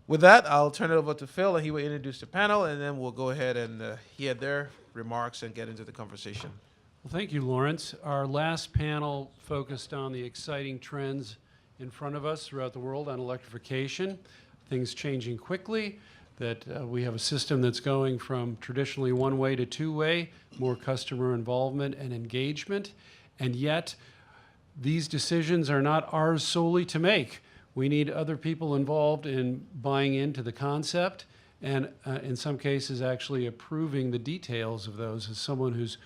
With that, I'll turn it over to Phil, and he will introduce the panel, and then we'll go ahead and hear their remarks and get into the conversation. Well, thank you, Lawrence. Our last panel focused on the exciting trends in front of us throughout the world on electrification, things changing quickly, that we have a system that's going from traditionally one-way to two-way, more customer involvement and engagement, and yet these decisions are not ours solely to make. We need other people involved in buying into the concept and in some cases actually approving the details of those. As someone who's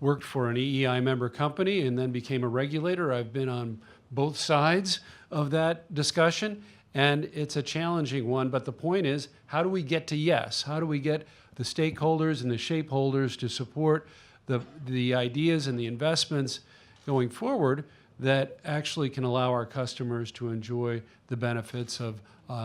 worked for an EEI member company and then became a regulator, I've been on both sides of that discussion, and it's a challenging one, but the point is, how do we get to yes? How do we get the stakeholders and the shapeholders to support the ideas and the investments going forward that actually can allow our customers to enjoy the benefits of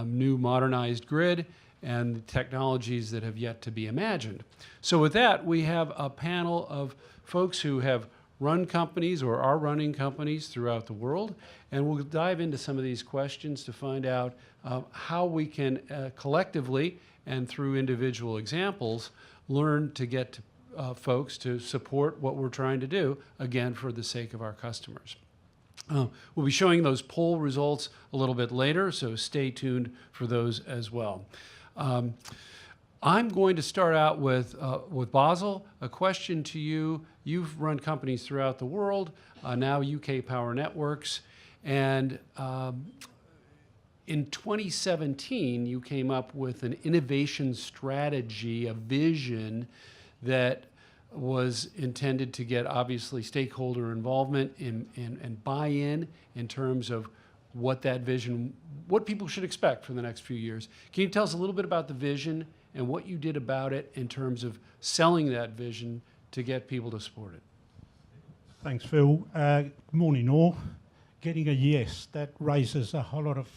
new modernized grid and the technologies that have yet to be imagined? So with that, we have a panel of folks who have run companies or are running companies throughout the world, and we'll dive into some of these questions to find out how we can collectively and through individual examples learn to get folks to support what we're trying to do, again, for the sake of our customers. We'll be showing those poll results a little bit later, so stay tuned for those as well. I'm going to start out with Basil. A question to you. You've run companies throughout the world, now UK Power Networks, and in 2017, you came up with an innovation strategy, a vision that was intended to get, obviously, stakeholder involvement and buy-in in terms of what that vision, what people should expect for the next few years. Can you tell us a little bit about the vision and what you did about it in terms of selling that vision to get people to support it? Thanks, Phil. Good morning, all. Getting a yes, that raises a whole lot of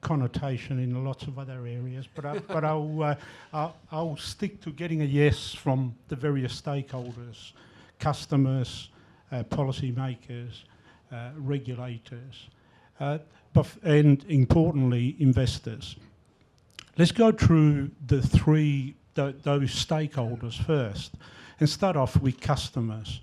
connotation in lots of other areas, but I'll stick to getting a yes from the various stakeholders, customers, policymakers, regulators, and importantly, investors. Let's go through those stakeholders first and start off with customers.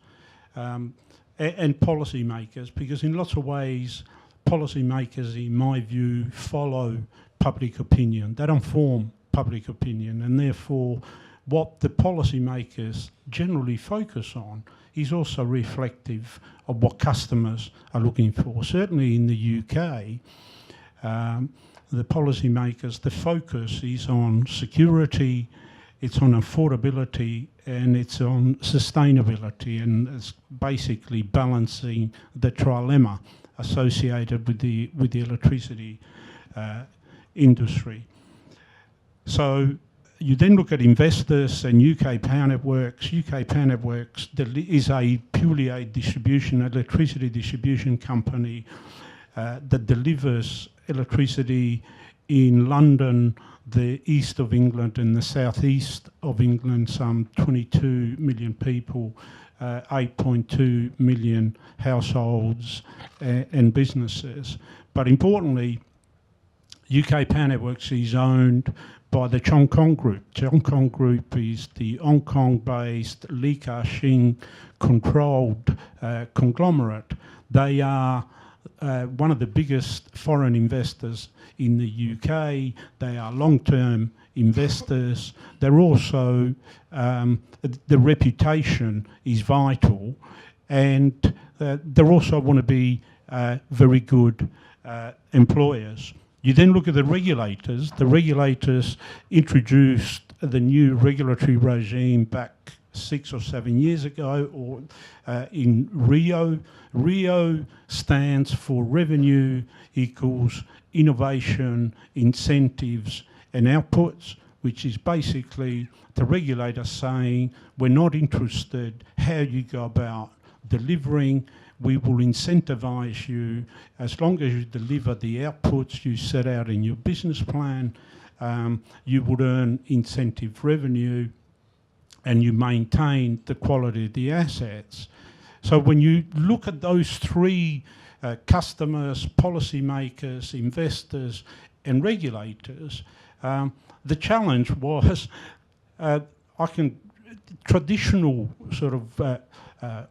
And policymakers, because in lots of ways, policymakers, in my view, follow public opinion. They don't form public opinion, and therefore what the policymakers generally focus on is also reflective of what customers are looking for. Certainly in the UK, the policymakers, the focus is on security, it's on affordability, and it's on sustainability, and it's basically balancing the trilemma associated with the electricity industry. So you then look at investors and UK Power Networks. UK Power Networks is purely a electricity distribution company that delivers electricity in London, the east of England and the southeast of England, some 22 million people, 8.2 million households and businesses. But importantly, UK Power Networks is owned by the Hong Kong Group. The Hong Kong Group is the Hong Kong-based Li Ka-shing controlled conglomerate. They are one of the biggest foreign investors in the UK. They are long-term investors. They're also, the reputation is vital, and they also want to be very good employers. You then look at the regulators. The regulators introduced the new regulatory regime back 6 or 7 years ago, or in RIIO. RIIO stands for revenue equals innovation, incentives and outputs, which is basically the regulator saying, we're not interested how you go about delivering, we will incentivize you as long as you deliver the outputs you set out in your business plan, you would earn incentive revenue and you maintain the quality of the assets. So when you look at those three customers, policymakers, investors and regulators, The challenge was traditional sort of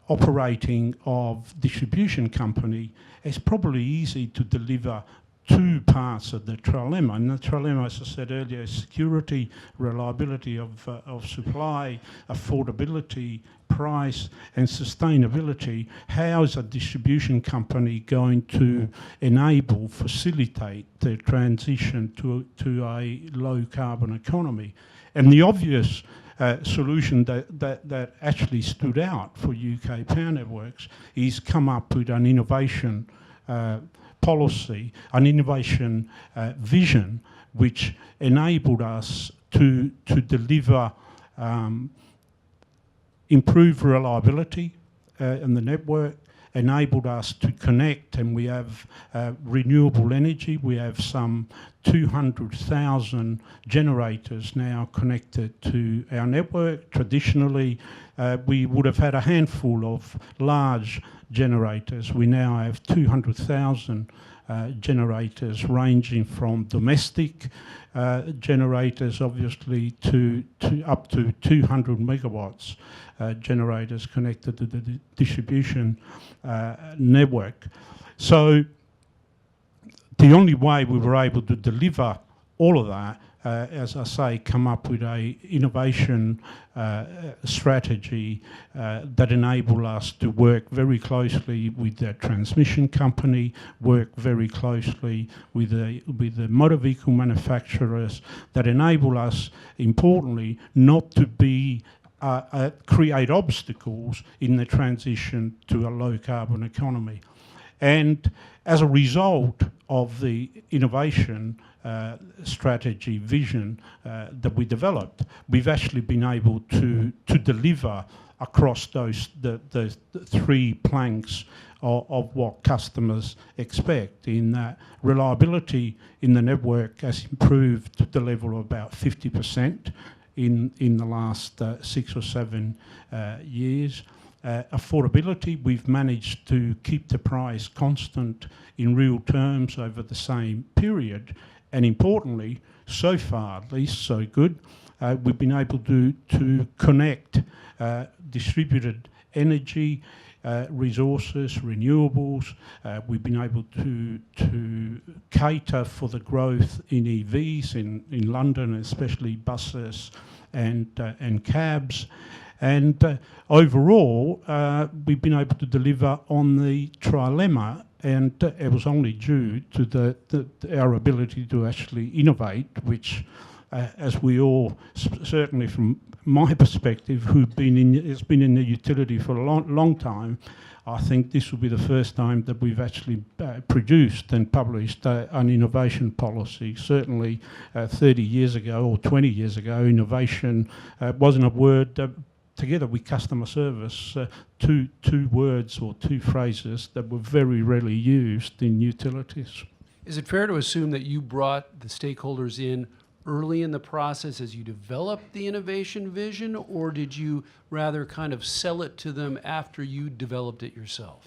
operating of distribution company is probably easy to deliver two parts of the trilemma. And the trilemma, as I said earlier, is security, reliability of supply, affordability, price, and sustainability. How is a distribution company going to enable, facilitate the transition to a low carbon economy? And the obvious solution that actually stood out for UK Power Networks is come up with an innovation policy, an innovation vision, which enabled us to deliver improved reliability in the network, enabled us to connect, and we have renewable energy. We have some 200,000 generators now connected to our network. Traditionally, we would have had a handful of large generators. We now have 200,000 generators, ranging from domestic generators, obviously, to up to 200 megawatts generators connected to the distribution network. So the only way we were able to deliver all of that, as I say, come up with a innovation strategy that enable us to work very closely with the transmission company, work very closely with the motor vehicle manufacturers, that enable us, importantly, not to be create obstacles in the transition to a low carbon economy. And as a result of the innovation strategy vision that we developed, we've actually been able to deliver across the three planks of what customers expect. In that, reliability in the network has improved to the level of about 50% in the last 6 or 7 years. Affordability, we've managed to keep the price constant in real terms over the same period. And importantly, so far, at least so good, we've been able to connect distributed energy resources, renewables. We've been able to cater for the growth in EVs in London, especially buses and cabs. And overall, we've been able to deliver on the trilemma, and it was only due to our ability to actually innovate, which, as we all, certainly from my perspective, has been in the utility for a long time, I think this will be the first time that we've actually produced and published an innovation policy. Certainly 30 years ago or 20 years ago, innovation wasn't a word together with customer service, two words or two phrases that were very rarely used in utilities. Is it fair to assume that you brought the stakeholders in early in the process as you developed the innovation vision, or did you rather kind of sell it to them after you developed it yourself?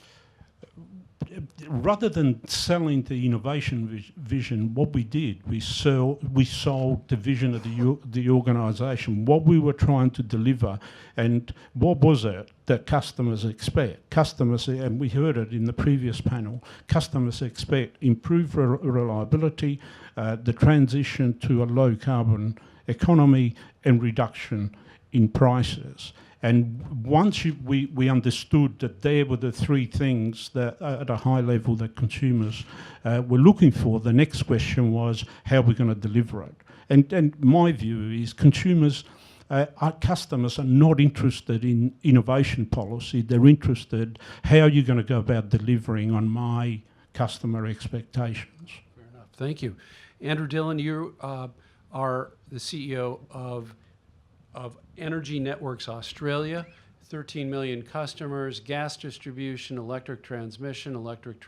Rather than selling the innovation vision, what we did, we sold the vision of the organisation, what we were trying to deliver, and what was it that customers expect. Customers, and we heard it in the previous panel, customers expect improved reliability, the transition to a low carbon economy, and reduction in prices. And once we understood that there were the three things that at a high level that consumers were looking for, the next question was, how are we going to deliver it? And my view is our customers are not interested in innovation policy. They're interested, how are you going to go about delivering on my customer expectations? Fair enough. Thank you. Andrew Dillon, you are the CEO of Energy Networks Australia, 13 million customers, gas distribution, electric transmission, electric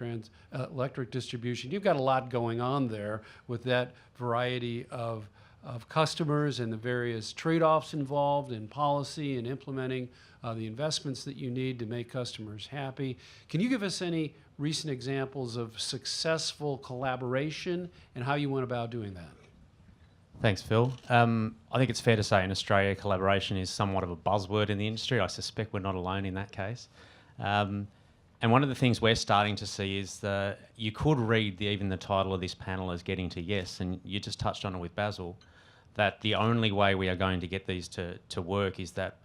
distribution. You've got a lot going on there with that variety of customers and the various trade-offs involved in policy and implementing the investments that you need to make customers happy. Can you give us any recent examples of successful collaboration and how you went about doing that? Thanks, Phil. I think it's fair to say in Australia, collaboration is somewhat of a buzzword in the industry. I suspect we're not alone in that case. And one of the things we're starting to see is you could read even the title of this panel as getting to yes, and you just touched on it with Basil, that the only way we are going to get these to work is that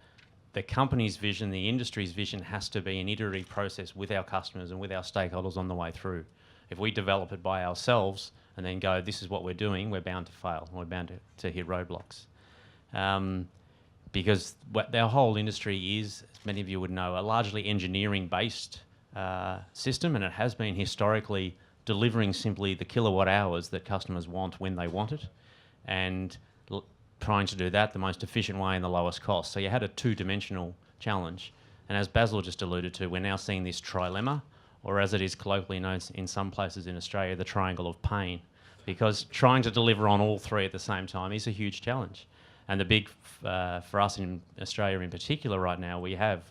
the company's vision, the industry's vision has to be an iterative process with our customers and with our stakeholders on the way through. If we develop it by ourselves and then go, this is what we're doing, we're bound to fail. We're bound to hit roadblocks. Because our whole industry is, as many of you would know, a largely engineering-based system, and it has been historically delivering simply the kilowatt hours that customers want when they want it, and trying to do that the most efficient way and the lowest cost. So you had a two-dimensional challenge. And as Basil just alluded to, we're now seeing this trilemma, or as it is colloquially known in some places in Australia, the triangle of pain, because trying to deliver on all three at the same time is a huge challenge. And the big, for us in Australia in particular right now, we have,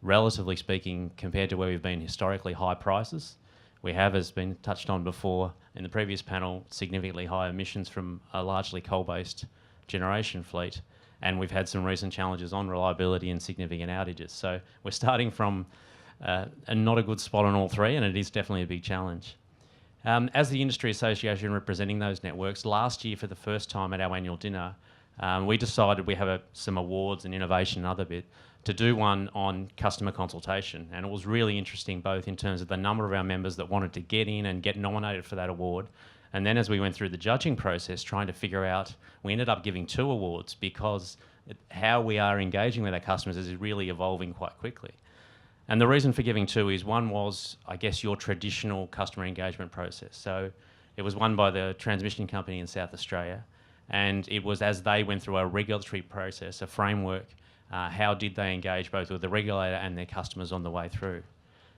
relatively speaking, compared to where we've been historically, high prices. We have, as been touched on before in the previous panel, significantly high emissions from a largely coal-based generation fleet. And we've had some recent challenges on reliability and significant outages. So we're starting from not a good spot on all three, and it is definitely a big challenge. As the industry association representing those networks, last year for the first time at our annual dinner, we decided we have some awards and innovation and other bit to do one on customer consultation. And it was really interesting, both in terms of the number of our members that wanted to get in and get nominated for that award. And then as we went through the judging process, trying to figure out, we ended up giving 2 awards because how we are engaging with our customers is really evolving quite quickly. And the reason for giving 2 is one was, I guess, your traditional customer engagement process. So it was won by the transmission company in South Australia. And it was as they went through a regulatory process, a framework, how did they engage both with the regulator and their customers on the way through.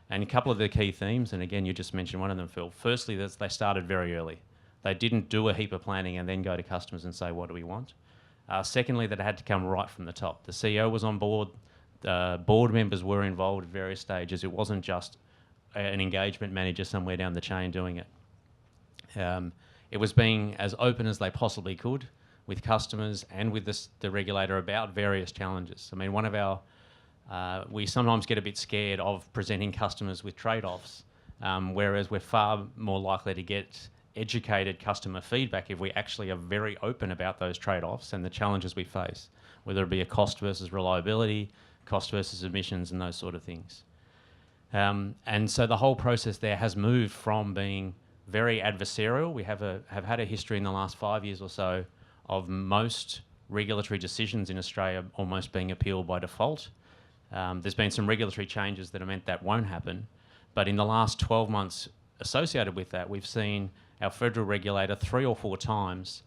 And a couple of the key themes, and again, you just mentioned one of them, Phil. Firstly, they started very early. They didn't do a heap of planning and then go to customers and say, what do we want? Secondly, that it had to come right from the top. The CEO was on board. Board members were involved at various stages. It wasn't just an engagement manager somewhere down the chain doing it. It was being as open as they possibly could with customers and with the regulator about various challenges. I mean, one of our, we sometimes get a bit scared of presenting customers with trade-offs, whereas we're far more likely to get educated customer feedback if we actually are very open about those trade-offs and the challenges we face, whether it be a cost versus reliability, cost versus emissions, and those sort of things. And so the whole process there has moved from being very adversarial. We have had a history in the last 5 years or so of most regulatory decisions in Australia almost being appealed by default. There's been some regulatory changes that have meant that won't happen. But in the last 12 months associated with that, we've seen our federal regulator 3 or 4 times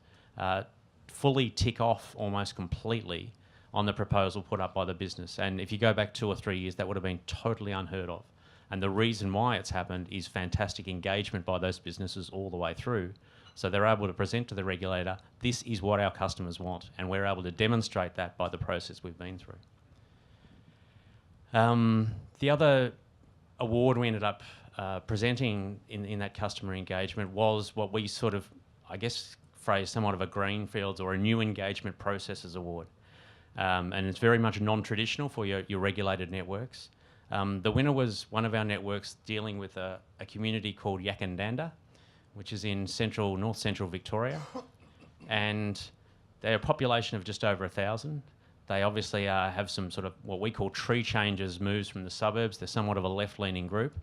fully tick off almost completely on the proposal put up by the business. And if you go back 2 or 3 years, that would have been totally unheard of. And the reason why it's happened is fantastic engagement by those businesses all the way through. So they're able to present to the regulator, this is what our customers want. And we're able to demonstrate that by the process we've been through. The other award we ended up presenting in that customer engagement was what we sort of, I guess, phrase somewhat of a greenfields or a new engagement processes award. And it's very much non-traditional for your regulated networks. The winner was one of our networks dealing with a community called Yakandanda, which is in north central Victoria. And they're a population of just over 1,000. They obviously have some sort of what we call tree changes, moves from the suburbs. They're somewhat of a left-leaning group.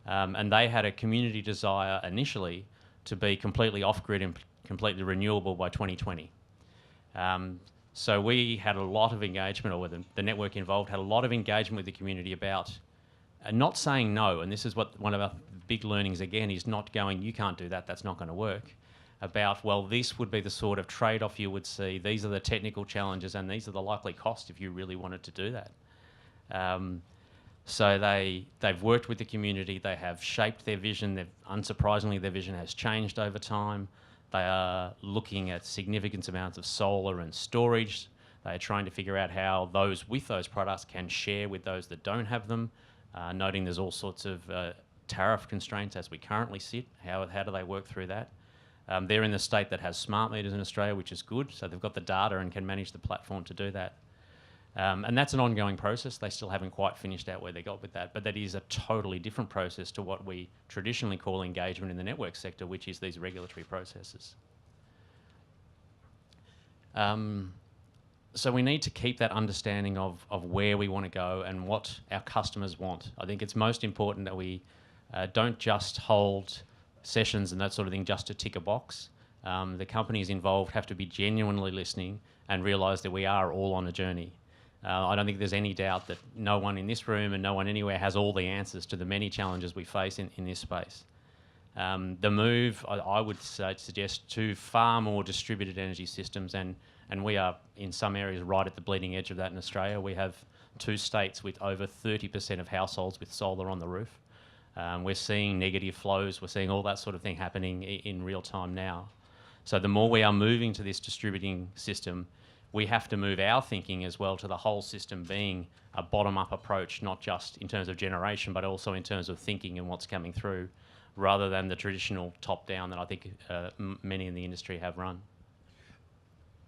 And they had a community desire initially to be completely off-grid and completely renewable by 2020. So we had a lot of engagement, or the network involved had a lot of engagement with the community about not saying no, and this is what one of our big learnings again is not going, you can't do that, that's not going to work. About, well, this would be the sort of trade-off you would see, these are the technical challenges and these are the likely costs if you really wanted to do that. So they've worked with the community, they have shaped their vision, unsurprisingly their vision has changed over time. They are looking at significant amounts of solar and storage. They are trying to figure out how those with those products can share with those that don't have them, noting there's all sorts of tariff constraints as we currently sit. How do they work through that? They're in the state that has smart meters in Australia, which is good. So they've got the data and can manage the platform to do that. And that's an ongoing process. They still haven't quite finished out where they got with that. But that is a totally different process to what we traditionally call engagement in the network sector, which is these regulatory processes. So we need to keep that understanding of where we want to go and what our customers want. I think it's most important that we don't just hold sessions and that sort of thing just to tick a box. The companies involved have to be genuinely listening and realise that we are all on a journey. I don't think there's any doubt that no one in this room and no one anywhere has all the answers to the many challenges we face in this space. The move, I would suggest, to far more distributed energy systems, and we are in some areas right at the bleeding edge of that in Australia. We have 2 states with over 30% of households with solar on the roof. We're seeing negative flows, we're seeing all that sort of thing happening in real time now. So the more we are moving to this distributing system, we have to move our thinking as well to the whole system being a bottom-up approach, not just in terms of generation, but also in terms of thinking and what's coming through, rather than the traditional top-down that I think many in the industry have run.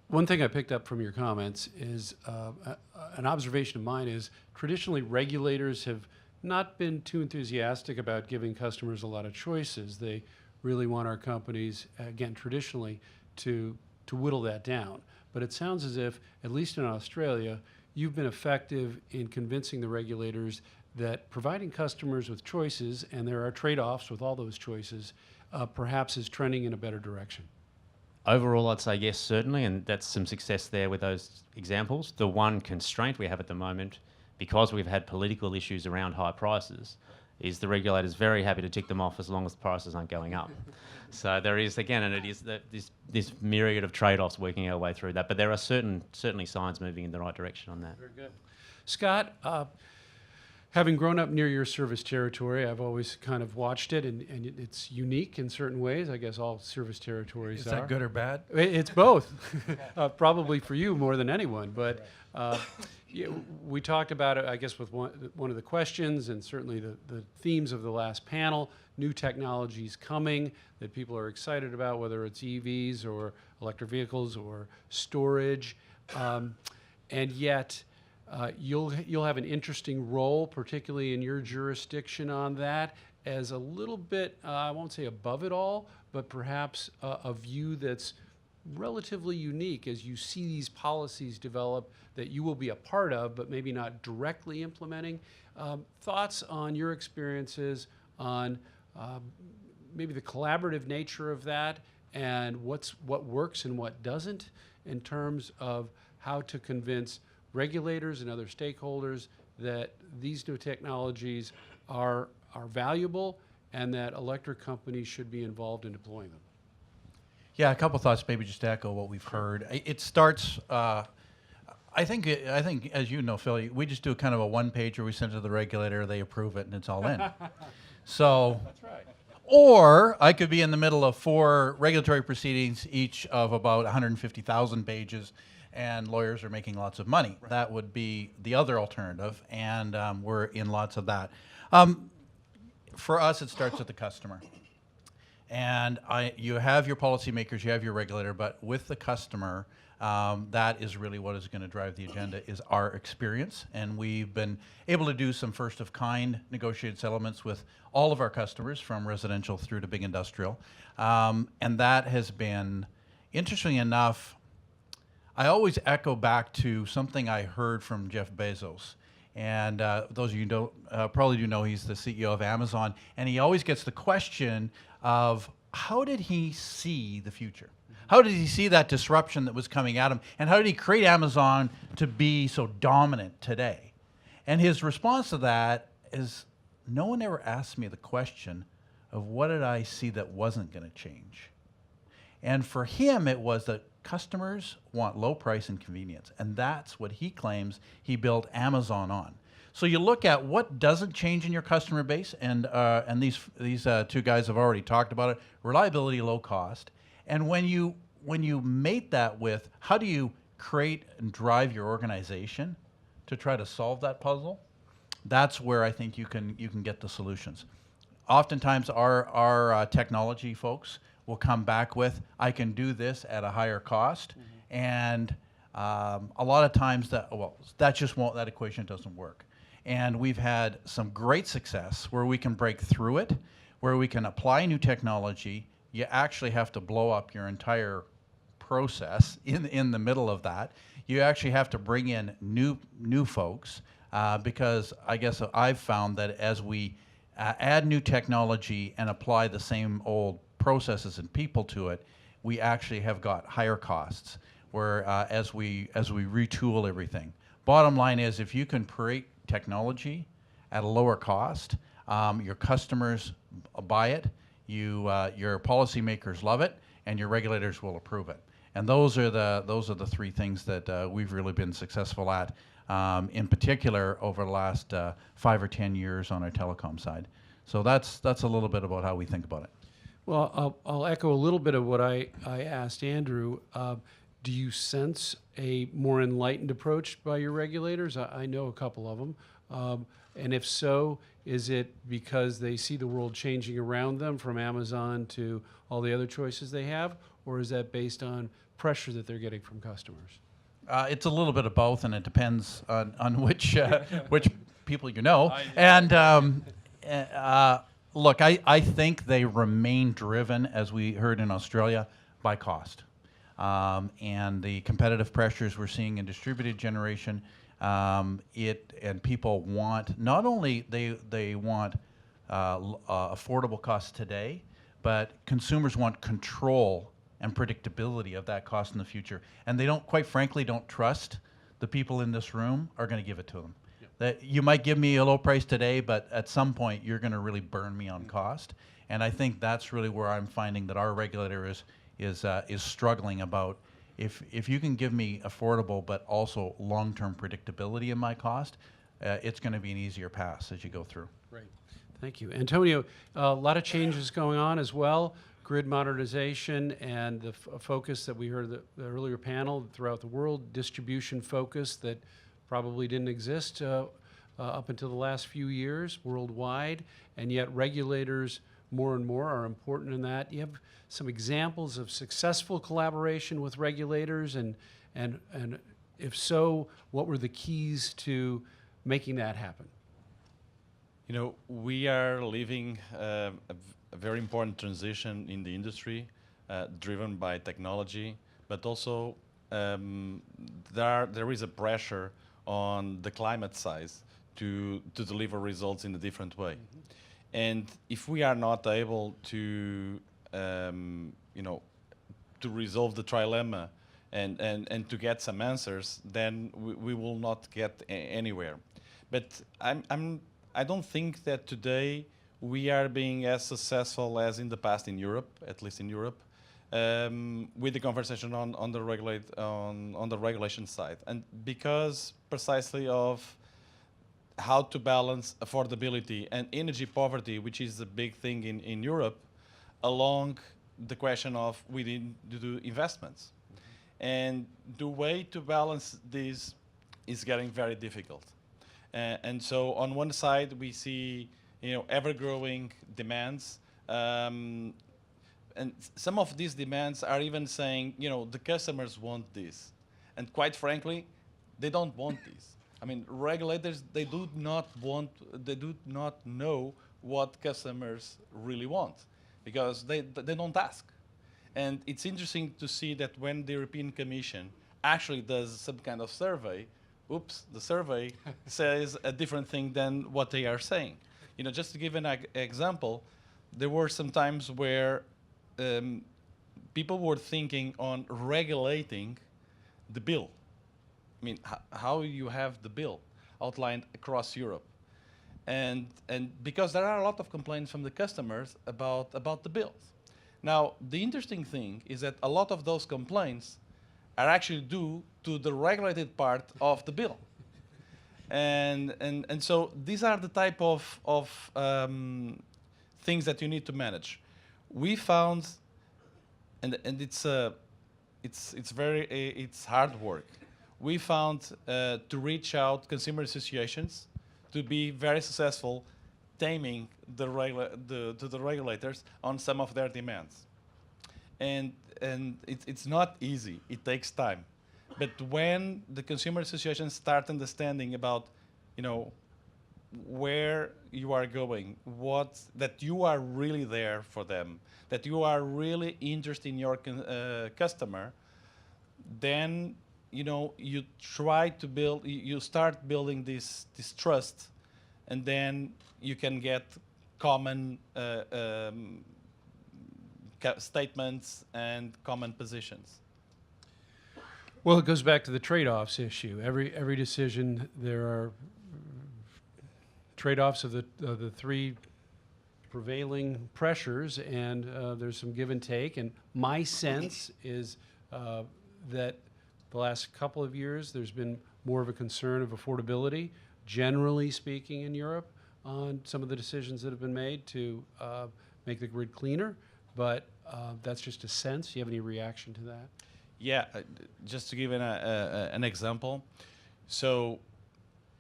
One thing I picked up from your comments is an observation of mine is traditionally regulators have not been too enthusiastic about giving customers a lot of choices. They really want our companies, again, traditionally, to whittle that down. But it sounds as if, at least in Australia, you've been effective in convincing the regulators that providing customers with choices, and there are trade-offs with all those choices, perhaps is trending in a better direction. Overall, I'd say yes, certainly, and that's some success there with those examples. The one constraint we have at the moment, because we've had political issues around high prices, is the regulator's very happy to tick them off as long as the prices aren't going up. So there is, again, and it is this myriad of trade-offs working our way through that, but there are certainly signs moving in the right direction on that. Very good. Scott, having grown up near your service territory, I've always kind of watched it, and it's unique in certain ways. I guess all service territories are. Is that good or bad? It's both, probably for you more than anyone. But yeah, we talked about it, I guess, with one of the questions, and certainly the themes of the last panel, new technologies coming that people are excited about, whether it's EVs or electric vehicles or storage. And yet, you'll have an interesting role, particularly in your jurisdiction on that, as a little bit, I won't say above it all, but perhaps a view that's relatively unique as you see these policies develop that you will be a part of, but maybe not directly implementing. Thoughts on your experiences on maybe the collaborative nature of that, and what works and what doesn't in terms of how to convince regulators and other stakeholders that these new technologies are valuable and that electric companies should be involved in deploying them. Yeah, a couple thoughts, maybe just to echo what we've heard. It starts, I think, as you know, Phil, we just do kind of a one-pager, we send it to the regulator, they approve it, and it's all in. So, That's right. or I could be in the middle of 4 regulatory proceedings, each of about 150,000 pages, and lawyers are making lots of money. Right. That would be the other alternative, and we're in lots of that. For us, it starts with the customer. And you have your policymakers, you have your regulator, but with the customer, that is really what is going to drive the agenda, is our experience. And we've been able to do some first-of-kind negotiated settlements with all of our customers, from residential through to big industrial. And that has been, interestingly enough, I always echo back to something I heard from Jeff Bezos. And those of you who don't probably do know he's the CEO of Amazon. And he always gets the question of, how did he see the future? How did he see that disruption that was coming at him? And how did he create Amazon to be so dominant today? And his response to that is, no one ever asked me the question of what did I see that wasn't going to change? And for him, it was that customers want low price and convenience. And that's what he claims he built Amazon on. So you look at what doesn't change in your customer base, and these 2 guys have already talked about it: reliability, low cost. And when you mate that with how do you create and drive your organization to try to solve that puzzle, that's where I think you can get the solutions. oftentimes our technology folks will come back with, I can do this at a higher cost, and a lot of times that equation doesn't work. And we've had some great success where we can break through it, where we can apply new technology. You actually have to blow up your entire process in the middle of that. You actually have to bring in new folks because I guess I've found that as we add new technology and apply the same old processes and people to it, we actually have got higher costs. Where as we retool everything, bottom line is if you can create technology at a lower cost, your customers buy it, your policymakers love it, and your regulators will approve it. And those are the three things that we've really been successful at, in particular over the last 5 or 10 years on our telecom side. So that's a little bit about how we think about it. Well, I'll echo a little bit of what I asked Andrew. Do you sense a more enlightened approach by your regulators? I know a couple of them. And if so, is it because they see the world changing around them from Amazon to all the other choices they have? Or is that based on pressure that they're getting from customers? It's a little bit of both, and it depends on which people you know. And look, I think they remain driven, as we heard in Australia, by cost. And the competitive pressures we're seeing in distributed generation, and people want, not only they want affordable costs today, but consumers want control and predictability of that cost in the future. And they quite frankly, don't trust the people in this room are going to give it to them. Yep. That you might give me a low price today, but at some point you're going to really burn me on cost. And I think that's really where I'm finding that our regulator is struggling about. If you can give me affordable but also long-term predictability in my cost, it's going to be an easier pass as you go through. Great, thank you. Antonio, a lot of changes going on as well. Grid modernization and the focus that we heard the earlier panel throughout the world, distribution focus that probably didn't exist up until the last few years worldwide, and yet regulators more and more are important in that. You have some examples of successful collaboration with regulators, and if so, what were the keys to making that happen? You know, we are living a very important transition in the industry, driven by technology, but also there is a pressure on the climate side to deliver results in a different way. Mm-hmm. And if we are not able to, to resolve the trilemma and to get some answers, then we will not get anywhere. But I don't think that today we are being as successful as in the past in Europe, at least in Europe, with the conversation on the regulation side, and because precisely of how to balance affordability and energy poverty, which is a big thing in Europe, along the question of we need to do investments. Mm-hmm. And the way to balance this is getting very difficult. And so on one side, we see ever-growing demands, and some of these demands are even saying, the customers want this. And quite frankly, they don't want this. I mean, regulators, they do not know what customers really want because they don't ask. And it's interesting to see that when the European Commission actually does some kind of survey, the survey says a different thing than what they are saying. Just to give an example, there were some times where people were thinking on regulating the bill. I mean, how you have the bill outlined across Europe. And because there are a lot of complaints from the customers about the bills. Now, the interesting thing is that a lot of those complaints are actually due to the regulated part of the bill. And so these are the type of things that you need to manage. We found, and it's hard work. We found to reach out consumer associations to be very successful, taming to the regulators on some of their demands. And it's not easy. It takes time. But when the consumer associations start understanding about, where you are going, that you are really there for them, that you are really interested in your customer, then you try to build, you start building this trust, and then you can get common statements and common positions. Well, it goes back to the trade-offs issue. Every decision, there are trade-offs of the three prevailing pressures, and there's some give and take. And my sense is that the last couple of years, there's been more of a concern of affordability, generally speaking, in Europe, on some of the decisions that have been made to make the grid cleaner. But that's just a sense. Do you have any reaction to that? Yeah, just to give an example. So,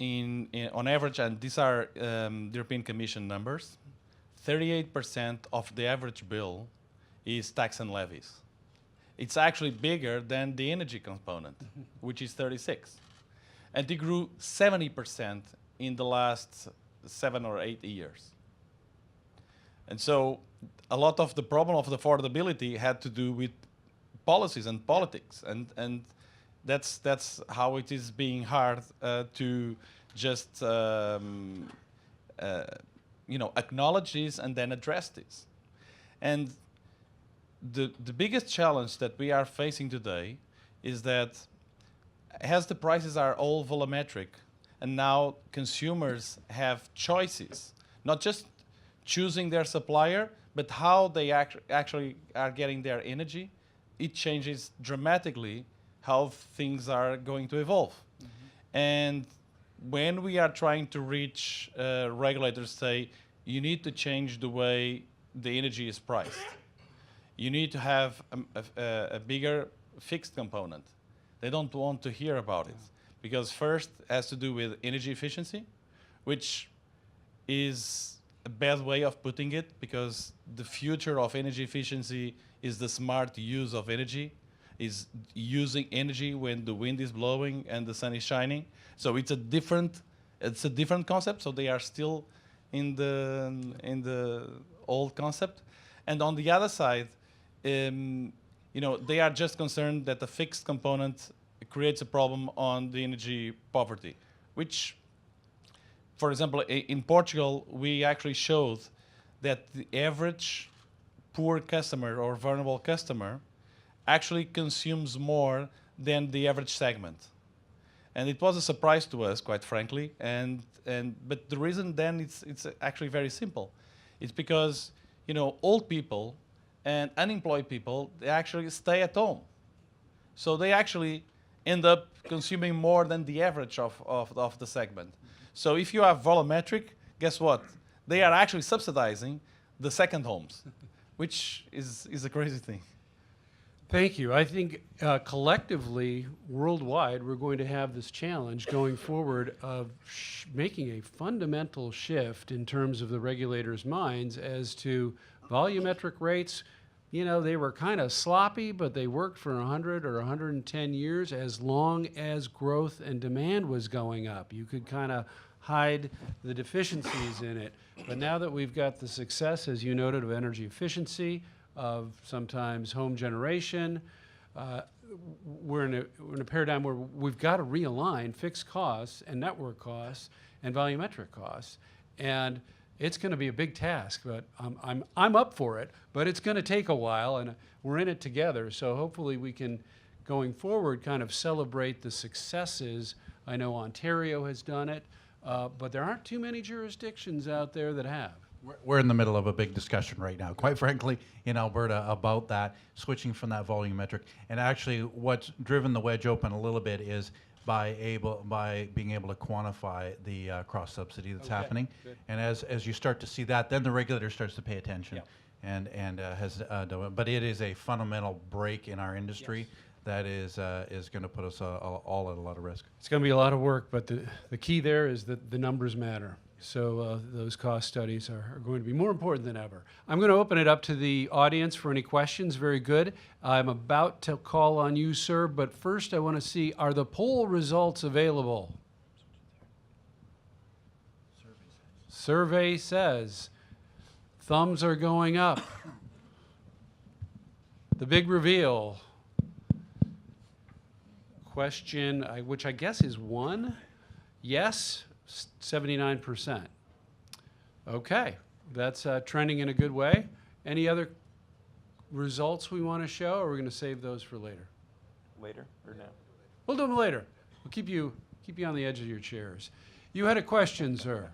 on average, and these are European Commission numbers, 38% of the average bill is tax and levies. It's actually bigger than the energy component, which is 36. And it grew 70% in the last 7 or 8 years. And so a lot of the problem of the affordability had to do with policies and politics, and that's how it is being hard to just acknowledge this and then address this. And the biggest challenge that we are facing today is that as the prices are all volumetric, and now consumers have choices, not just choosing their supplier, but how they actually are getting their energy, it changes dramatically how things are going to evolve. Mm-hmm. And when we are trying to reach regulators, say, you need to change the way the energy is priced. You need to have a bigger fixed component. They don't want to hear about it, because first it has to do with energy efficiency, which is a bad way of putting it, because the future of energy efficiency is the smart use of energy, is using energy when the wind is blowing and the sun is shining. So it's a different concept. So they are still in the old concept. And on the other side, they are just concerned that the fixed component creates a problem on the energy poverty, which, for example, in Portugal, we actually showed that the average poor customer or vulnerable customer actually consumes more than the average segment. And it was a surprise to us, quite frankly. But the reason then it's actually very simple. It's because old people and unemployed people, they actually stay at home. So they actually end up consuming more than the average of the segment. So if you are volumetric, guess what? They are actually subsidizing the second homes, which is a crazy thing. Thank you. I think collectively, worldwide, we're going to have this challenge going forward of making a fundamental shift in terms of the regulators' minds as to volumetric rates. They were kind of sloppy, but they worked for 100 or 110 years as long as growth and demand was going up. You could kind of hide the deficiencies in it. But now that we've got the success, as you noted, of energy efficiency, of sometimes home generation, we're in a paradigm where we've got to realign fixed costs and network costs and volumetric costs. And it's going to be a big task, but I'm up for it. But it's going to take a while, and we're in it together. So hopefully we can, going forward, kind of celebrate the successes. I know Ontario has done it, but there aren't too many jurisdictions out there that have. We're in the middle of a big discussion right now, quite frankly, in Alberta about that, switching from that volumetric. And actually, what's driven the wedge open a little bit is by being able to quantify the cross-subsidy that's happening. Good. And as you start to see that, then the regulator starts to pay attention. Yep. And has done it. But it is a fundamental break in our industry that is going to put us all at a lot of risk. It's going to be a lot of work, but the key there is that the numbers matter. So those cost studies are going to be more important than ever. I'm going to open it up to the audience for any questions. Very good. I'm about to call on you, sir, but first I want to see, are the poll results available? Survey says thumbs are going up. The big reveal. Question, which I guess is 1. Yes, 79%. Okay, that's trending in a good way. Any other results we want to show, or are we going to save those for later? Later or now? We'll do them later. We'll keep you on the edge of your chairs. You had a question, sir.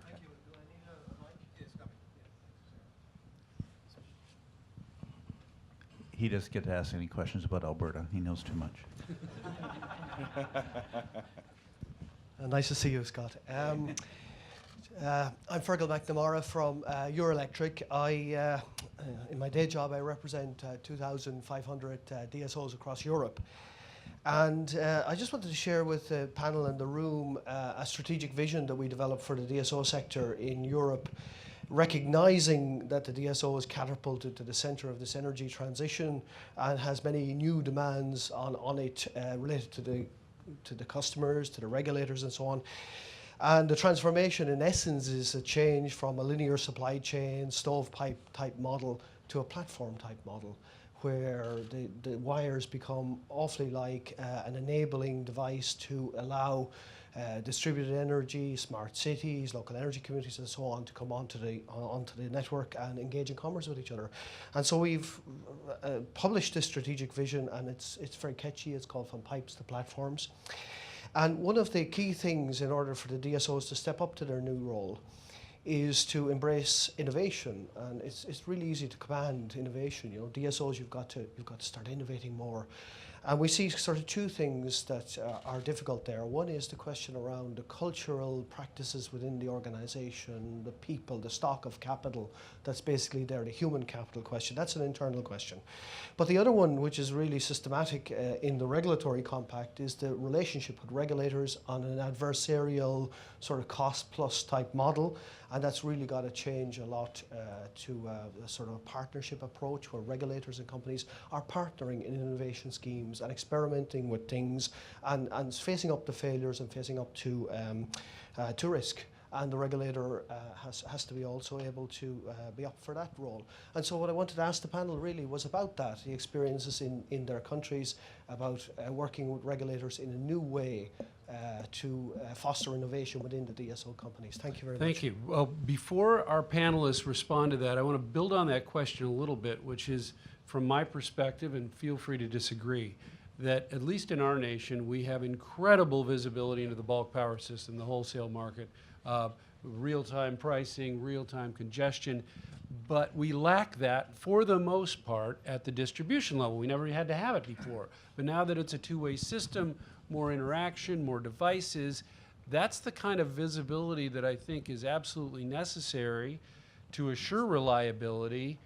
He doesn't get to ask any questions about Alberta. He knows too much. Nice to see you, Scott. I'm Fergal McNamara from Electric. In my day job, I represent 2,500 DSOs across Europe. And I just wanted to share with the panel in the room a strategic vision that we developed for the DSO sector in Europe, recognizing that the DSO is catapulted to the center of this energy transition and has many new demands on it related to the customers, to the regulators and so on. And the transformation in essence is a change from a linear supply chain, stovepipe type model to a platform type model, where the wires become awfully like an enabling device to allow distributed energy, smart cities, local energy communities and so on to come onto the network and engage in commerce with each other. And so we've published this strategic vision, and it's very catchy. It's called From Pipes to Platforms. And one of the key things in order for the DSOs to step up to their new role is to embrace innovation, and it's really easy to command innovation. You know, DSOs, you've got to start innovating more. And we see sort of 2 things that are difficult there. One is the question around the cultural practices within the organization, the people, the stock of capital that's basically there, the human capital question. That's an internal question. But the other one, which is really systematic in the regulatory compact, is the relationship with regulators on an adversarial sort of cost plus type model. And that's really got to change a lot to a sort of a partnership approach where regulators and companies are partnering in innovation schemes and experimenting with things and facing up to failures and facing up to risk. And the regulator has to be also able to be up for that role. And so what I wanted to ask the panel really was about that, the experiences in their countries, about working with regulators in a new way to foster innovation within the DSO companies. Thank you very much. Thank you. Well, before our panelists respond to that, I want to build on that question a little bit, which is, from my perspective, and feel free to disagree, that at least in our nation, we have incredible visibility into the bulk power system, the wholesale market, real-time pricing, real-time congestion, but we lack that for the most part at the distribution level. We never had to have it before. But now that it's a two-way system, more interaction, more devices, that's the kind of visibility that I think is absolutely necessary to assure reliability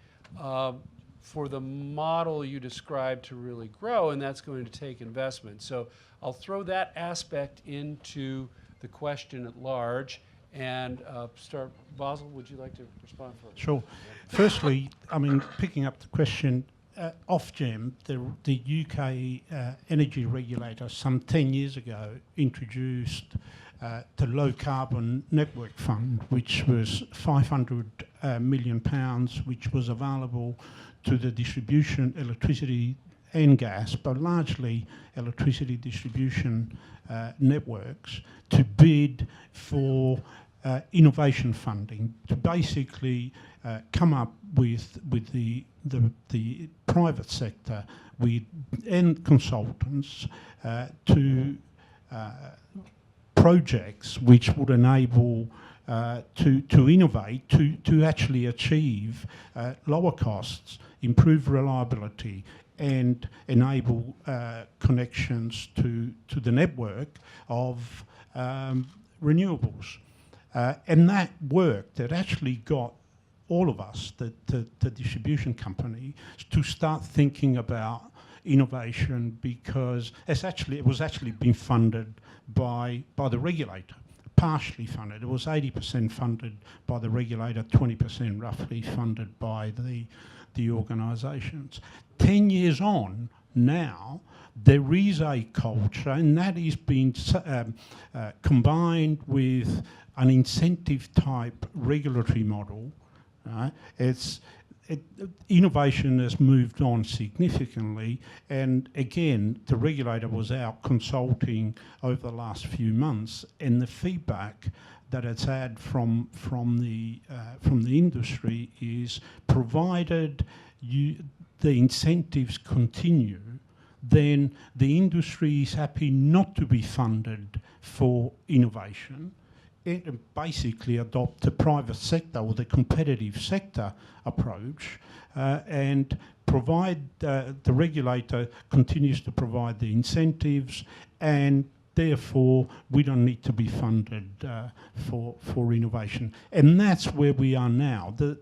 for the model you described to really grow, and that's going to take investment. So I'll throw that aspect into the question at large and start. Basil, would you like to respond first? Sure. Firstly, I mean, picking up the question, Ofgem, the UK energy regulator, some 10 years ago, introduced the Low Carbon Network Fund, which was £500 million, which was available to the distribution, electricity and gas, but largely electricity distribution networks, to bid for innovation funding, to basically come up with the private sector and consultants to projects which would enable to innovate, to actually achieve lower costs, improve reliability, and enable connections to the network of renewables. And that work that actually got all of us, the distribution company, to start thinking about innovation because it was actually been funded by the regulator, partially funded. It was 80% funded by the regulator, 20% roughly funded by the organisations. 10 years on now, there is a culture, and that is being combined with an incentive type regulatory model. Innovation has moved on significantly, and again, the regulator was out consulting over the last few months, and the feedback that it's had from the industry is, provided the incentives continue, then the industry is happy not to be funded for innovation. It basically adopt the private sector or the competitive sector approach, and provide the regulator continues to provide the incentives, and therefore we don't need to be funded for innovation. And that's where we are now. The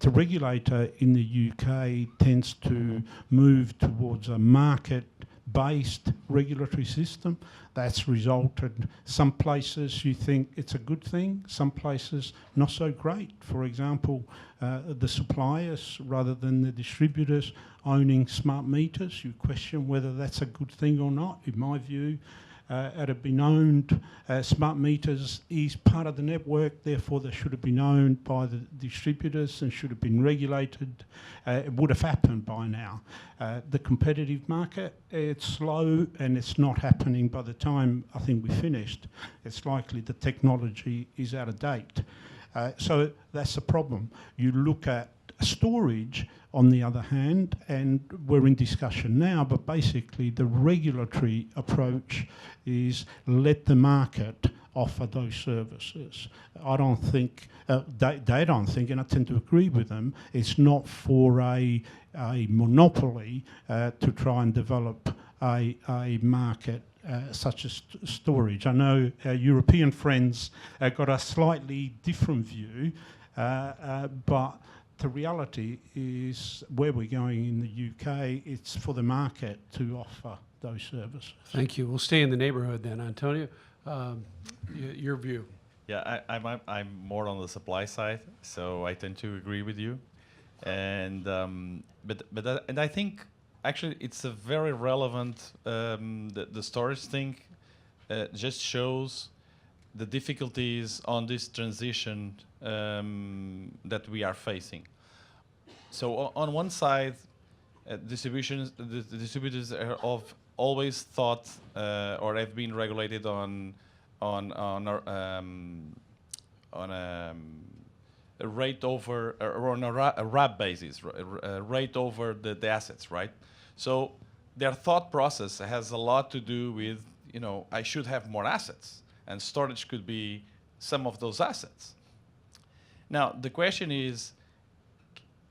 regulator in the UK tends to move towards a market-based regulatory system. That's resulted, some places you think it's a good thing, some places not so great. For example, the suppliers rather than the distributors owning smart meters, you question whether that's a good thing or not. In my view, it have been owned, smart meters is part of the network, therefore they should have been owned by the distributors and should have been regulated. It would have happened by now. The competitive market, it's slow and it's not happening by the time I think we finished. It's likely the technology is out of date. So that's the problem. You look at storage, on the other hand, and we're in discussion now, but basically the regulatory approach is let the market offer those services. I don't think, they don't think, and I tend to agree with them, it's not for a monopoly to try and develop a market such as storage. I know our European friends got a slightly different view, but the reality is where we're going in the UK, it's for the market to offer those services. Thank you. We'll stay in the neighborhood then. Antonio, your view. Yeah, I'm more on the supply side, so I tend to agree with you, and and I think actually it's a very relevant. The storage thing just shows the difficulties on this transition that we are facing. So on one side, the distributors have always thought or have been regulated on a rate over or on a RAB basis, rate over the assets, right? So their thought process has a lot to do with, I should have more assets, and storage could be some of those assets. Now, the question is,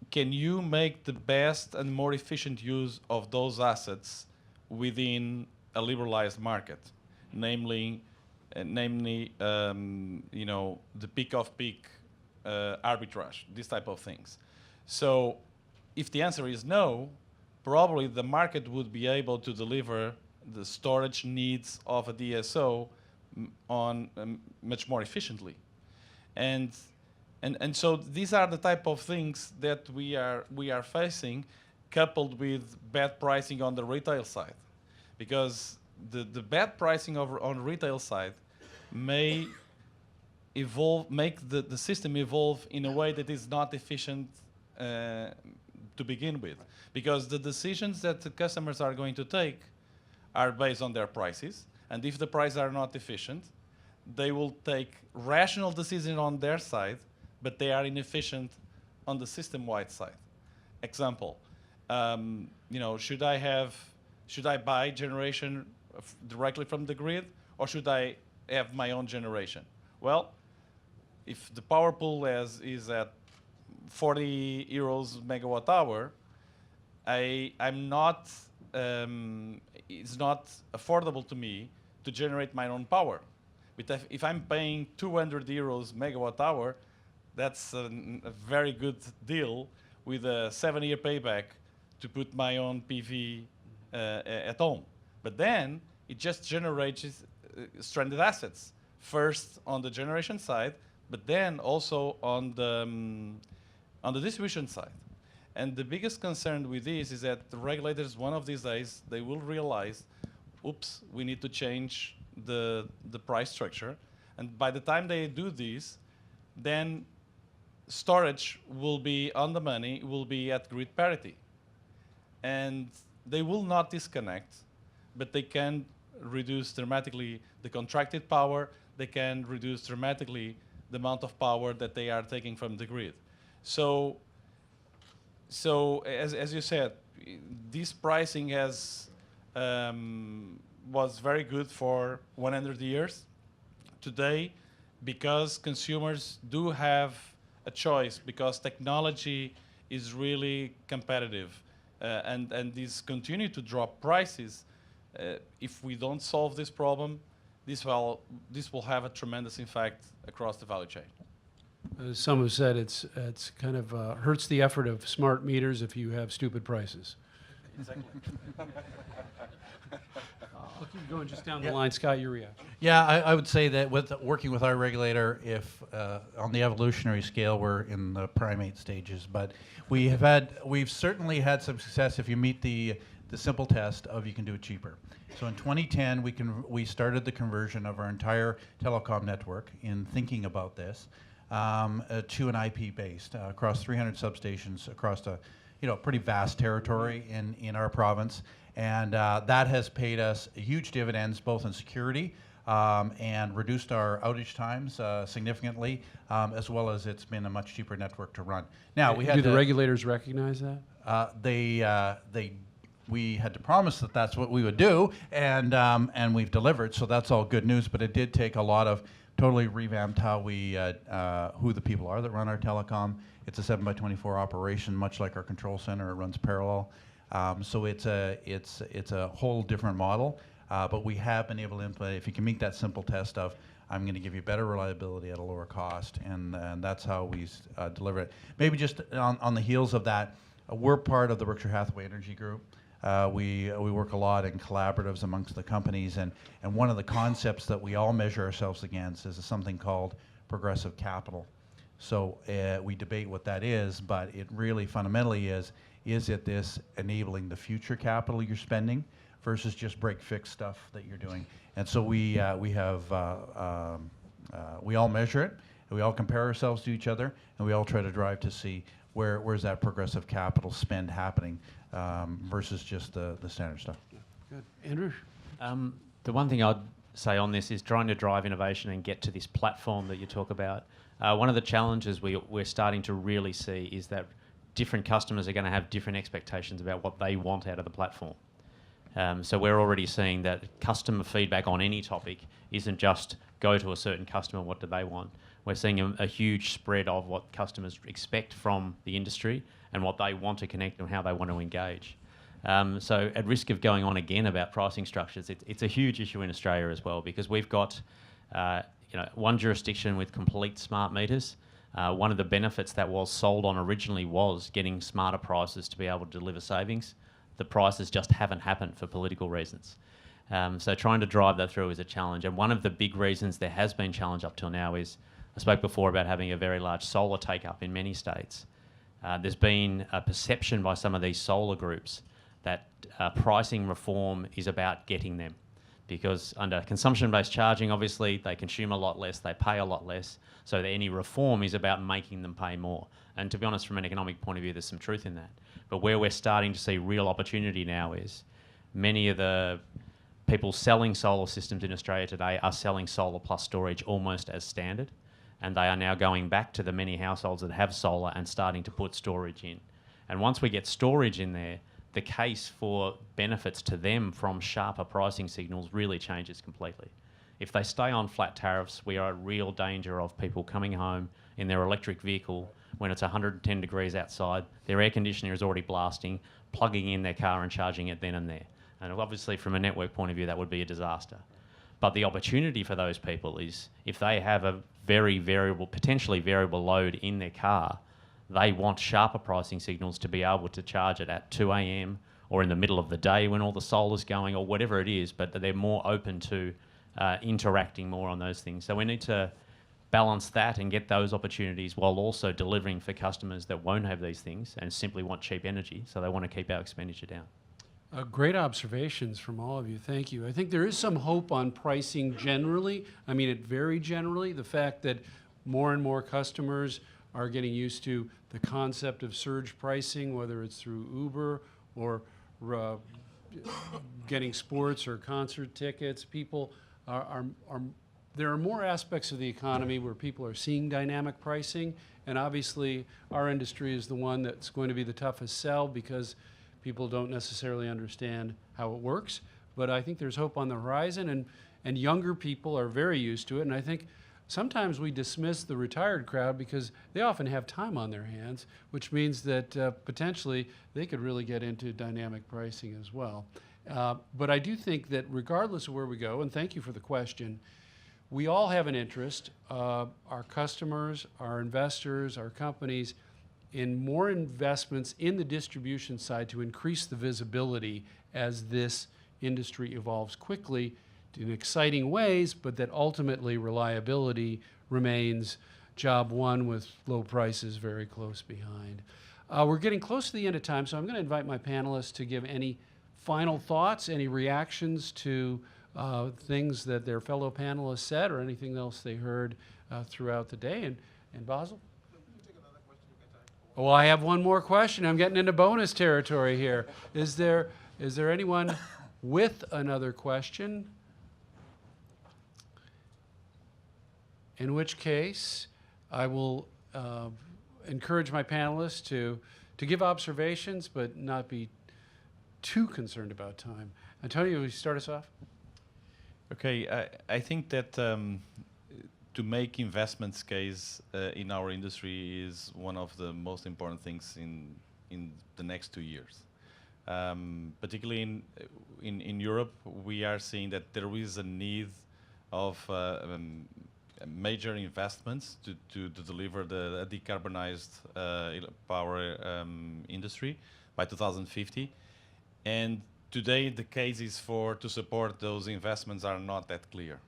can you make the best and more efficient use of those assets within a liberalized market, namely, the peak of peak arbitrage, these type of things? So, if the answer is no, probably the market would be able to deliver the storage needs of a DSO on much more efficiently, and so these are the type of things that we are facing, coupled with bad pricing on the retail side, because the bad pricing on the retail side may make the system evolve in a way that is not efficient to begin with, because the decisions that the customers are going to take are based on their prices, and if the prices are not efficient, they will take rational decisions on their side, but they are inefficient on the system-wide side. Example, should I buy generation directly from the grid, or should I have my own generation? Well, if the power pool is at 40 euros megawatt hour, it's not affordable to me to generate my own power. But if I'm paying 200 euros megawatt hour, that's a very good deal with a 7-year payback to put my own PV at home. But then it just generates stranded assets, first on the generation side, but then also on the distribution side. And the biggest concern with this is that the regulators, one of these days, they will realize, oops, we need to change the price structure. And by the time they do this, then storage will be on the money, will be at grid parity. And they will not disconnect, but they can reduce dramatically the contracted power. They can reduce dramatically the amount of power that they are taking from the grid. So as you said, this pricing has was very good for 100 years. Today, because consumers do have a choice, because technology is really competitive, and these continue to drop prices, if we don't solve this problem, this will have a tremendous impact across the value chain. Some have said it's kind of hurts the effort of smart meters if you have stupid prices. Exactly. I'll keep going just down the line. Scott, your reaction. Yeah, I would say that with working with our regulator, if on the evolutionary scale we're in the primate stages, but we've certainly had some success if you meet the simple test of you can do it cheaper. So in 2010, we started the conversion of our entire telecom network in thinking about this to an IP based across 300 substations across a pretty vast territory in our province. And that has paid us huge dividends, both in security and reduced our outage times significantly, as well as it's been a much cheaper network to run. Now we had do the regulators recognize that? We had to promise that that's what we would do, and we've delivered. So that's all good news. But it did take a lot of totally revamped how we who the people are that run our telecom. It's a 7x24 operation, much like our control center. It runs parallel. So it's a whole different model, but we have been able to implement. If you can meet that simple test of, I'm going to give you better reliability at a lower cost, and that's how we deliver it. Maybe just on the heels of that, we're part of the Berkshire Hathaway Energy Group. We work a lot in collaboratives amongst the companies, and one of the concepts that we all measure ourselves against is something called progressive capital. So we debate what that is, but it really fundamentally is it this enabling the future capital you're spending versus just break-fix stuff that you're doing? And so we all measure it, and we all compare ourselves to each other, and we all try to drive to see where's that progressive capital spend happening versus just the standard stuff. Good. Andrew? The one thing I'd say on this is trying to drive innovation and get to this platform that you talk about. One of the challenges we're starting to really see is that different customers are going to have different expectations about what they want out of the platform. So we're already seeing that customer feedback on any topic isn't just go to a certain customer, what do they want? We're seeing a huge spread of what customers expect from the industry and what they want to connect and how they want to engage. So at risk of going on again about pricing structures, it's a huge issue in Australia as well, because we've got one jurisdiction with complete smart meters. One of the benefits that was sold on originally was getting smarter prices to be able to deliver savings. The prices just haven't happened for political reasons. So trying to drive that through is a challenge. And one of the big reasons there has been challenge up till now is, I spoke before about having a very large solar take-up in many states. There's been a perception by some of these solar groups that pricing reform is about getting them. Because under consumption-based charging, obviously, they consume a lot less, they pay a lot less, so that any reform is about making them pay more. And to be honest, from an economic point of view, there's some truth in that. But where we're starting to see real opportunity now is many of the people selling solar systems in Australia today are selling solar plus storage almost as standard, and they are now going back to the many households that have solar and starting to put storage in. And once we get storage in there, the case for benefits to them from sharper pricing signals really changes completely. If they stay on flat tariffs, we are at real danger of people coming home in their electric vehicle when it's 110 degrees outside, their air conditioner is already blasting, plugging in their car and charging it then and there. And obviously from a network point of view, that would be a disaster. But the opportunity for those people is if they have a very variable, potentially variable load in their car, they want sharper pricing signals to be able to charge it at 2 a.m. or in the middle of the day when all the solar's going or whatever it is, but that they're more open to interacting more on those things. So we need to balance that and get those opportunities while also delivering for customers that won't have these things and simply want cheap energy, so they want to keep our expenditure down. Great observations from all of you. Thank you. I think there is some hope on pricing generally. I mean it very generally. The fact that more and more customers are getting used to the concept of surge pricing, whether it's through Uber or getting sports or concert tickets. People there are more aspects of the economy where people are seeing dynamic pricing, and obviously our industry is the one that's going to be the toughest sell because people don't necessarily understand how it works. But I think there's hope on the horizon, and younger people are very used to it, and I think sometimes we dismiss the retired crowd because they often have time on their hands, which means that potentially they could really get into dynamic pricing as well. But I do think that regardless of where we go, and thank you for the question, we all have an interest, our customers, our investors, our companies, in more investments in the distribution side to increase the visibility as this industry evolves quickly in exciting ways, but that ultimately reliability remains job one with low prices very close behind. We're getting close to the end of time, so I'm going to invite my panelists to give any final thoughts, any reactions to things that their fellow panelists said or anything else they heard throughout the day. And Basil? Oh, I have one more question. I'm getting into bonus territory here. Is there anyone with another question? In which case, I will encourage my panelists to give observations, but not be too concerned about time. Antonio, will you start us off? Okay, I think that to make investments case in our industry is one of the most important things in the next 2 years. Particularly in Europe, we are seeing that there is a need of major investments to deliver the decarbonized power industry by 2050. And today the cases to support those investments are not that clear.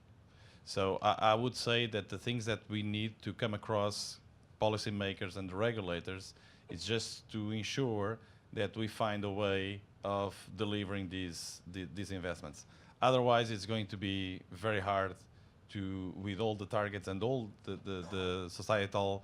So I would say that the things that we need to come across policymakers and the regulators is just to ensure that we find a way of delivering these investments. Otherwise, it's going to be very hard with all the targets and all the societal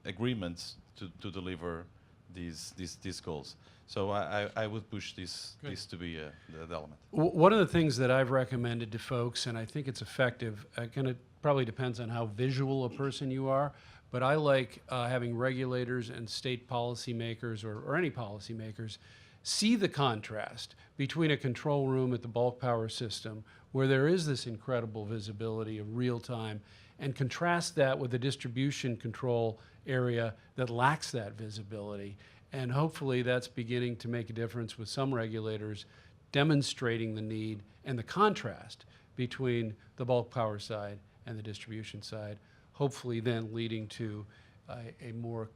agreements to deliver these goals. So I would push this to be the element. One of the things that I've recommended to folks, and I think it's effective, it probably depends on how visual a person you are, but I like having regulators and state policymakers or any policymakers see the contrast between a control room at the bulk power system where there is this incredible visibility of real time, and contrast that with a distribution control area that lacks that visibility. And hopefully that's beginning to make a difference with some regulators demonstrating the need and the contrast between the bulk power side and the distribution side, hopefully then leading to a more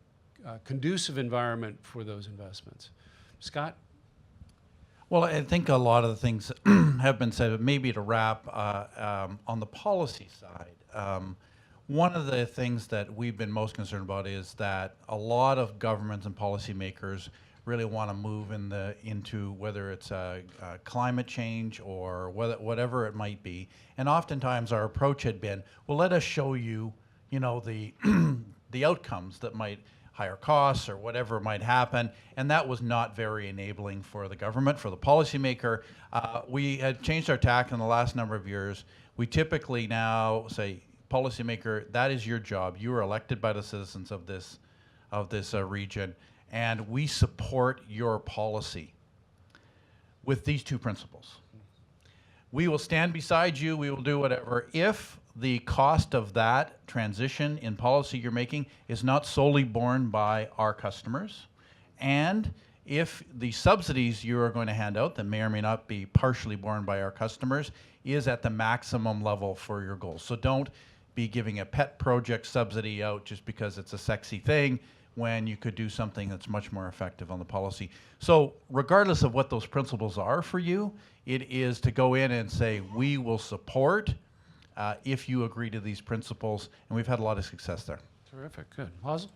conducive environment for those investments. Scott? Well, I think a lot of the things have been said, but maybe to wrap on the policy side, one of the things that we've been most concerned about is that a lot of governments and policymakers really want to move into whether it's climate change or whatever it might be. And oftentimes our approach had been, well, let us show you, the the outcomes that might higher costs or whatever might happen, and that was not very enabling for the government, for the policymaker. We had changed our tack in the last number of years. We typically now say, policymaker, that is your job. You are elected by the citizens of this region, and we support your policy with these two principles. We will stand beside you. We will do whatever. If the cost of that transition in policy you're making is not solely borne by our customers, and if the subsidies you are going to hand out that may or may not be partially borne by our customers is at the maximum level for your goals. So don't be giving a pet project subsidy out just because it's a sexy thing when you could do something that's much more effective on the policy. So regardless of what those principles are for you, it is to go in and say, we will support if you agree to these principles, and we've had a lot of success there. Terrific, good. Basil?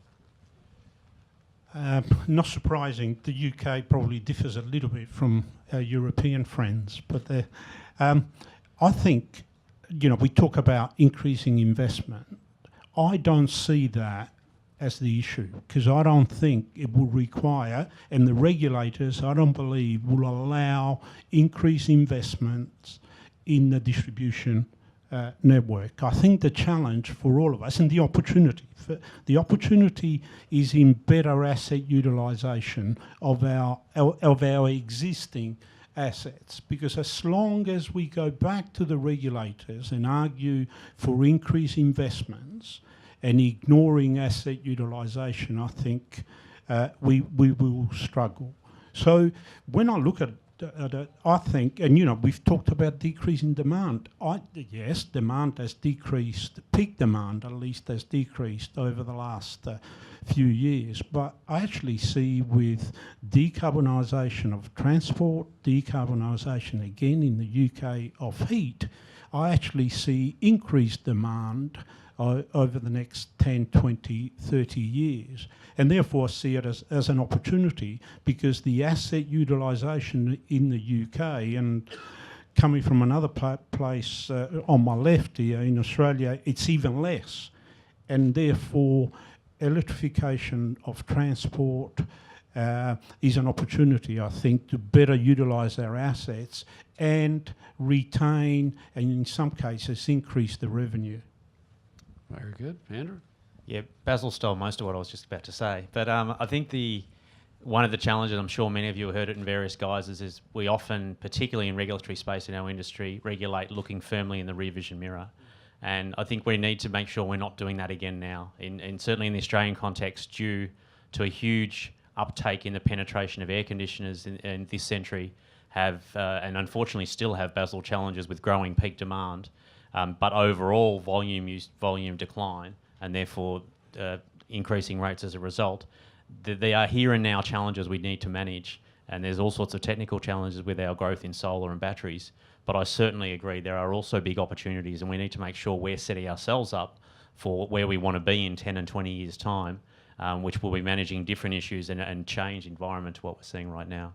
Not surprising, the UK probably differs a little bit from our European friends, but I think, we talk about increasing investment. I don't see that as the issue, because I don't think it will require, and the regulators, I don't believe, will allow increased investments in the distribution network. I think the challenge for all of us, and the opportunity is in better asset utilisation of our existing assets, because as long as we go back to the regulators and argue for increased investments and ignoring asset utilisation, I think we will struggle. So when I look at I think, and we've talked about decreasing demand. Yes, demand has decreased, peak demand at least has decreased over the last few years, but I actually see with decarbonisation of transport, decarbonisation again in the UK of heat, I actually see increased demand over the next 10, 20, 30 years. And therefore see it as an opportunity, because the asset utilisation in the UK, and coming from another place on my left here in Australia, it's even less. And therefore electrification of transport is an opportunity, I think, to better utilise our assets and retain, and in some cases increase the revenue. Very good. Andrew? Yeah, Basil stole most of what I was just about to say. But I think one of the challenges, I'm sure many of you have heard it in various guises, is we often, particularly in regulatory space in our industry, regulate looking firmly in the rear vision mirror. And I think we need to make sure we're not doing that again now. And certainly in the Australian context, due to a huge uptake in the penetration of air conditioners in this century, have, and unfortunately still have, Basil, challenges with growing peak demand, but overall volume decline, and therefore increasing rates as a result. They are here and now challenges we need to manage, and there's all sorts of technical challenges with our growth in solar and batteries. But I certainly agree there are also big opportunities, and we need to make sure we're setting ourselves up for where we want to be in 10 and 20 years' time, which will be managing different issues and change environment to what we're seeing right now.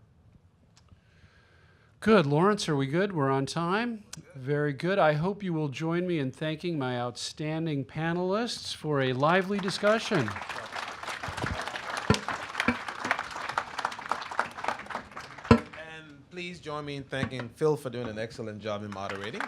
Good. Lawrence, are we good? We're on time? Very good. I hope you will join me in thanking my outstanding panelists for a lively discussion. And please join me in thanking Phil for doing an excellent job in moderating.